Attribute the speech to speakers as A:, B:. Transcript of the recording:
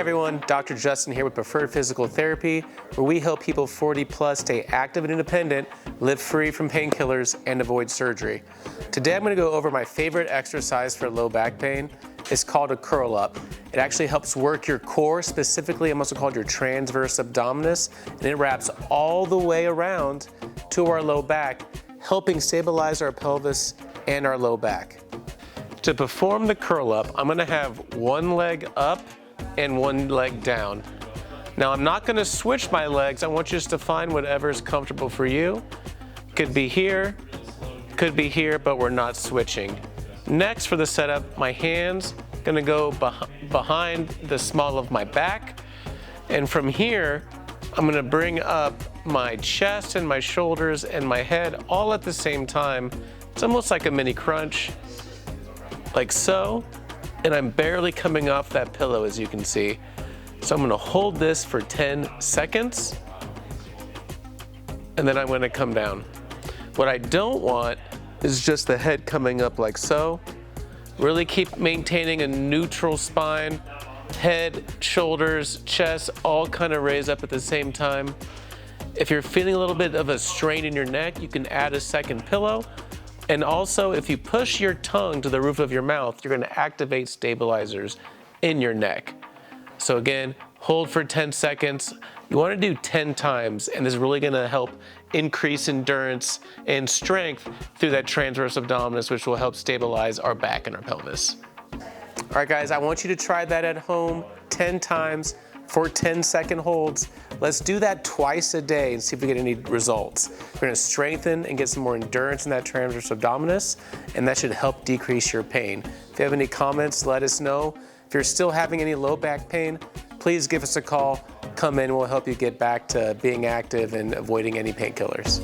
A: everyone, Dr. Justin here with Preferred Physical Therapy, where we help people 40 plus stay active and independent, live free from painkillers, and avoid surgery. Today I'm going to go over my favorite exercise for low back pain. It's called a curl up. It actually helps work your core, specifically a muscle called your transverse abdominis, and it wraps all the way around to our low back, helping stabilize our pelvis and our low back. To perform the curl up, I'm going to have one leg up and one leg down. Now I'm not going to switch my legs. I want you just to find whatever's comfortable for you. Could be here, but we're not switching. Next, for the setup, my hands going to go behind the small of my back, and from here I'm going to bring up my chest and my shoulders and my head all at the same time. It's almost like a mini crunch, like so, and I'm barely coming off that pillow, as you can see. So I'm going to hold this for 10 seconds, and then I'm going to come down. What I don't want is just the head coming up like so. Really keep maintaining a neutral spine. Head, shoulders, chest, all kind of raise up at the same time. If you're feeling a little bit of a strain in your neck, you can add a second pillow. And also, if you push your tongue to the roof of your mouth, you're going to activate stabilizers in your neck. So again, hold for 10 seconds. You want to do 10 times, and this is really going to help increase endurance and strength through that transverse abdominis, which will help stabilize our back and our pelvis. All right, guys, I want you to try that at home 10 times for 10-second holds. Let's do that twice a day and see if we get any results. We're going to strengthen and get some more endurance in that transverse abdominis, and that should help decrease your pain. If you have any comments, let us know. If you're still having any low back pain, please give us a call. Come in, we'll help you get back to being active and avoiding any painkillers.